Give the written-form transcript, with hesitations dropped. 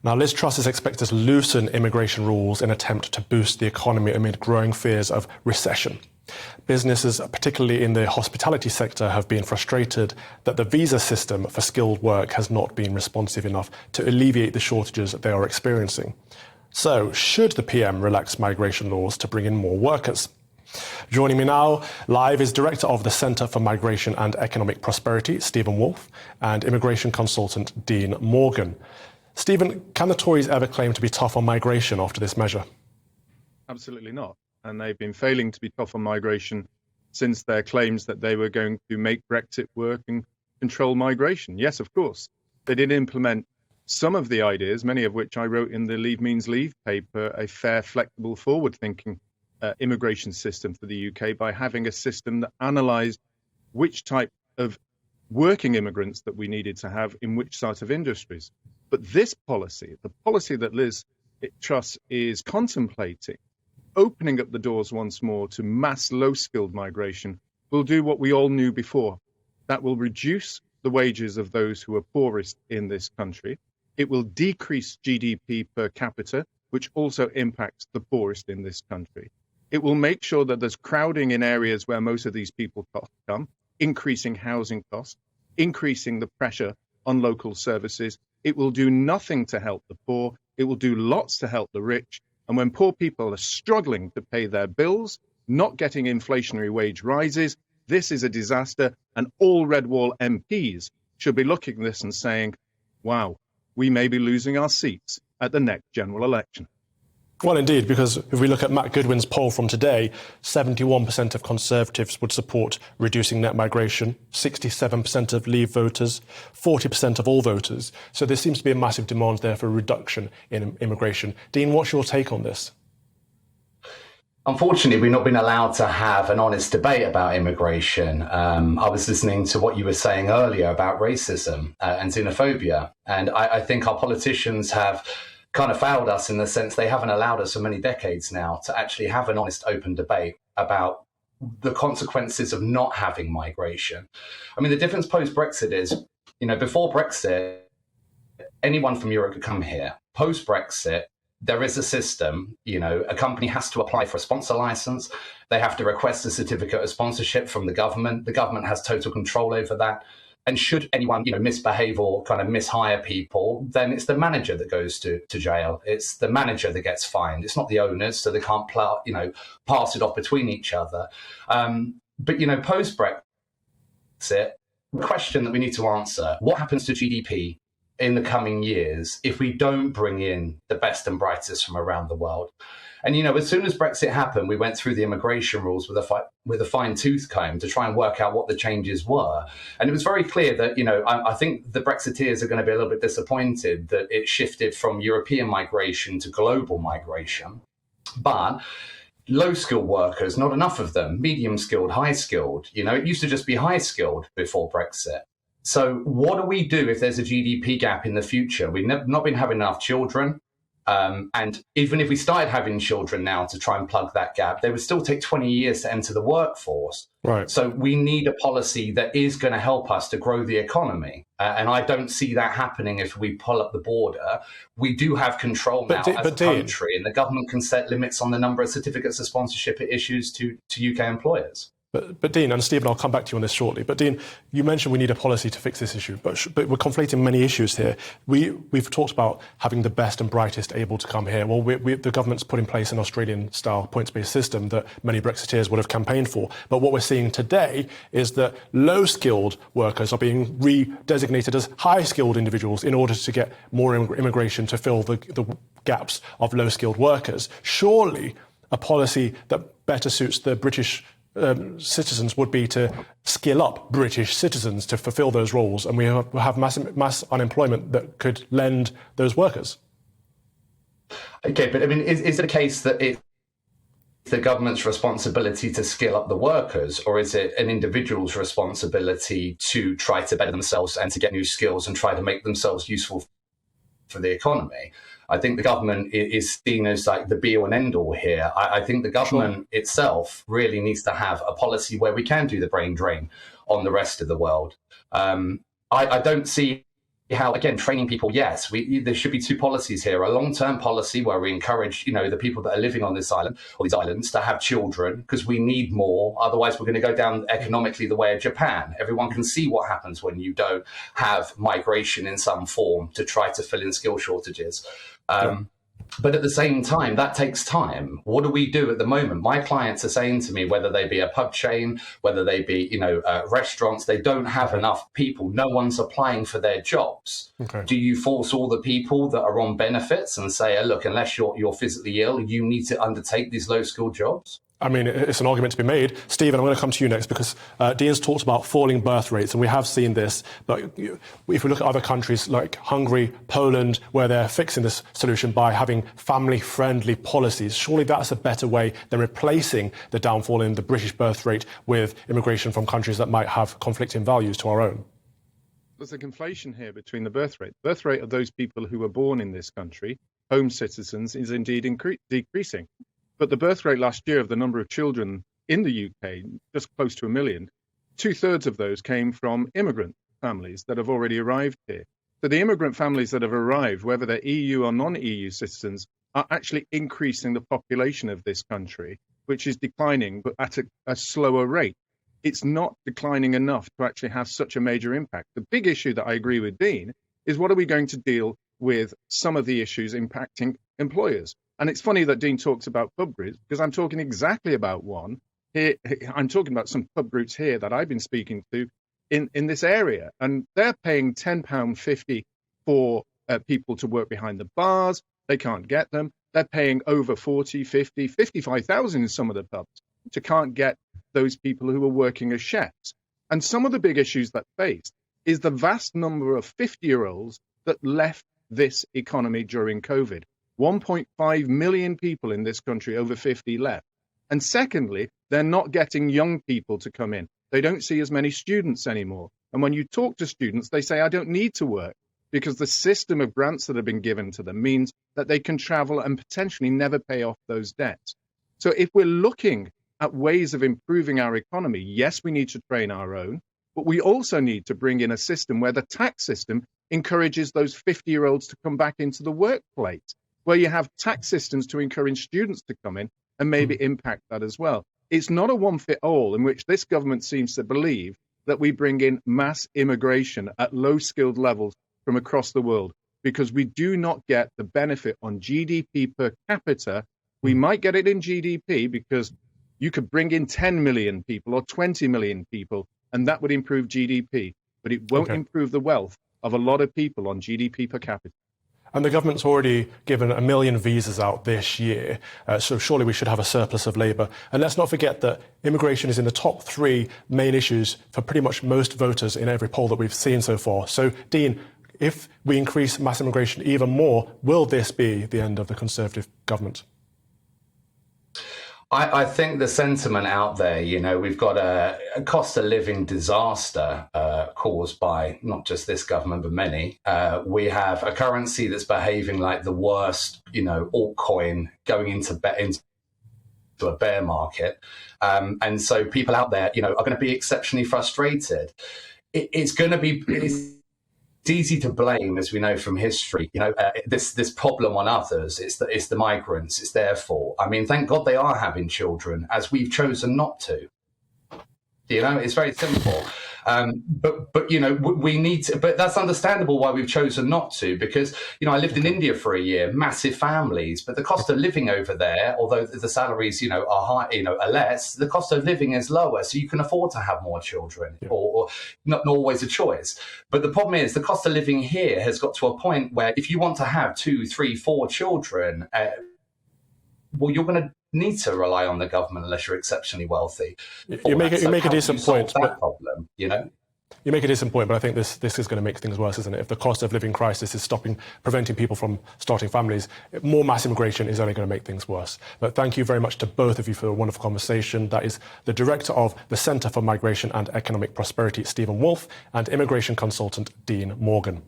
Now, Liz Truss is expected to loosen immigration rules in an attempt to boost the economy amid growing fears of recession. Businesses, particularly in the hospitality sector, have been frustrated that the visa system for skilled work has not been responsive enough to alleviate the shortages they are experiencing. So, should the PM relax migration laws to bring in more workers? Joining me now live is Director of the Centre for Migration and Economic Prosperity, Stephen Woolfe, and immigration consultant Dean Morgan. Stephen, can the Tories ever claim to be tough on migration after this measure? Absolutely not. And they've been failing to be tough on migration since their claims that they were going to make Brexit work and control migration. Yes, of course. They did implement some of the ideas, many of which I wrote in the Leave Means Leave paper, a fair, flexible, forward-thinking immigration system for the UK by having a system that analysed which type of working immigrants that we needed to have in which sort of industries. But this policy, the policy that Liz Truss is contemplating, opening up the doors once more to mass low-skilled migration, will do what we all knew before. That will reduce the wages of those who are poorest in this country. It will decrease GDP per capita, which also impacts the poorest in this country. It will make sure that there's crowding in areas where most of these people come, increasing housing costs, increasing the pressure on local services. It will do nothing to help the poor. It will do lots to help the rich. And when poor people are struggling to pay their bills, not getting inflationary wage rises, this is a disaster. And all Red Wall MPs should be looking at this and saying, wow, we may be losing our seats at the next general election. Well, indeed, because if we look at Matt Goodwin's poll from today, 71% of Conservatives would support reducing net migration, 67% of Leave voters, 40% of all voters. So there seems to be a massive demand there for a reduction in immigration. Dean, what's your take on this? Unfortunately, we've not been allowed to have an honest debate about immigration. I was listening to what you were saying earlier about racism and xenophobia, and I think our politicians have kind of failed us in the sense they haven't allowed us for many decades now to actually have an honest, open debate about the consequences of not having migration. I mean, the difference post-Brexit is, before Brexit, anyone from Europe could come here. Post-Brexit, there is a system, a company has to apply for a sponsor license. They have to request a certificate of sponsorship from the government. The government has total control over that. And should anyone, misbehave or kind of mishire people, then it's the manager that goes to jail. It's the manager that gets fined. It's not the owners, so they can't, pass it off between each other. But post-Brexit, the question that we need to answer: what happens to GDP in the coming years if we don't bring in the best and brightest from around the world? And, as soon as Brexit happened, we went through the immigration rules with a fine-tooth comb to try and work out what the changes were. And it was very clear that, I think the Brexiteers are going to be a little bit disappointed that it shifted from European migration to global migration. But low-skilled workers, not enough of them, medium-skilled, high-skilled, it used to just be high-skilled before Brexit. So what do we do if there's a GDP gap in the future? We've not been having enough children. And even if we started having children now to try and plug that gap, they would still take 20 years to enter the workforce. Right. So we need a policy that is going to help us to grow the economy. And I don't see that happening if we pull up the border. We do have control now as a country, and the government can set limits on the number of certificates of sponsorship it issues to UK employers. But Dean, and Stephen, I'll come back to you on this shortly. But Dean, you mentioned we need a policy to fix this issue, but we're conflating many issues here. We've talked about having the best and brightest able to come here. Well, the government's put in place an Australian-style points-based system that many Brexiteers would have campaigned for. But what we're seeing today is that low-skilled workers are being re-designated as high-skilled individuals in order to get more immigration to fill the gaps of low-skilled workers. Surely a policy that better suits the British citizens would be to skill up British citizens to fulfil those roles, and we have mass unemployment that could lend those workers. Okay, but I mean, is it a case that it's the government's responsibility to skill up the workers, or is it an individual's responsibility to try to better themselves and to get new skills and try to make themselves useful for the economy? I think the government is seen as like the be all and end all here. I think the government itself really needs to have a policy where we can do the brain drain on the rest of the world. I don't see how, again, training people, yes, there should be two policies here. A long-term policy where we encourage, the people that are living on this island or these islands to have children, because we need more. Otherwise, we're going to go down economically the way of Japan. Everyone can see what happens when you don't have migration in some form to try to fill in skill shortages. But at the same time, that takes time. What do we do at the moment? My clients are saying to me, whether they be a pub chain, whether they be, restaurants, they don't have enough people. No one's applying for their jobs. Okay. Do you force all the people that are on benefits and say, look, unless you're physically ill, you need to undertake these low-skilled jobs? I mean, it's an argument to be made. Stephen, I'm going to come to you next because Dean's talked about falling birth rates, and we have seen this. But if we look at other countries like Hungary, Poland, where they're fixing this solution by having family-friendly policies, surely that's a better way than replacing the downfall in the British birth rate with immigration from countries that might have conflicting values to our own. There's a conflation here between the birth rate. The birth rate of those people who were born in this country, home citizens, is indeed decreasing. But the birth rate last year of the number of children in the UK, just close to 1 million, 2/3 of those came from immigrant families that have already arrived here. So the immigrant families that have arrived, whether they're EU or non-EU citizens, are actually increasing the population of this country, which is declining, but at a slower rate. It's not declining enough to actually have such a major impact. The big issue that I agree with Dean is, what are we going to deal with some of the issues impacting employers? And it's funny that Dean talks about pub groups, because I'm talking exactly about one. Here, I'm talking about some pub groups here that I've been speaking to in this area, and they're paying £10.50 for people to work behind the bars. They can't get them. They're paying over 40, 50, 55,000 in some of the pubs to can't get those people who are working as chefs. And some of the big issues that faced is the vast number of 50-year-olds that left this economy during COVID. 1.5 million people in this country over 50 left. And secondly, they're not getting young people to come in. They don't see as many students anymore. And when you talk to students, they say, I don't need to work, because the system of grants that have been given to them means that they can travel and potentially never pay off those debts. So if we're looking at ways of improving our economy, yes, we need to train our own, but we also need to bring in a system where the tax system encourages those 50-year-olds to come back into the workplace, where you have tax systems to encourage students to come in and maybe impact that as well. It's not a one-fit-all in which this government seems to believe that we bring in mass immigration at low-skilled levels from across the world, because we do not get the benefit on GDP per capita. We might get it in GDP because you could bring in 10 million people or 20 million people, and that would improve GDP, but it won't improve the wealth of a lot of people on GDP per capita. And the government's already given 1 million visas out this year, so surely we should have a surplus of labour. And let's not forget that immigration is in the top 3 main issues for pretty much most voters in every poll that we've seen so far. So, Dean, if we increase mass immigration even more, will this be the end of the Conservative government? I think the sentiment out there, we've got a cost of living disaster caused by not just this government, but many. We have a currency that's behaving like the worst, altcoin going into a bear market. And so people out there, are going to be exceptionally frustrated. It's going to be... It's easy to blame, as we know from history, this problem on others. It's the migrants. It's their fault. I mean, thank God they are having children, as we've chosen not to. It's very simple. But we need to. But that's understandable why we've chosen not to, because I lived in India for a year, massive families, but the cost of living over there, although the salaries are high, are less, the cost of living is lower, so you can afford to have more children, or not always a choice. But the problem is the cost of living here has got to a point where if you want to have 2, 3, 4 children, you're going to need to rely on the government unless you're exceptionally wealthy. You make a decent point. That problem, You make a decent point, but I think this is going to make things worse, isn't it? If the cost of living crisis is preventing people from starting families, more mass immigration is only going to make things worse. But thank you very much to both of you for a wonderful conversation. That is the Director of the Centre for Migration and Economic Prosperity, Stephen Woolfe, and immigration consultant, Dean Morgan.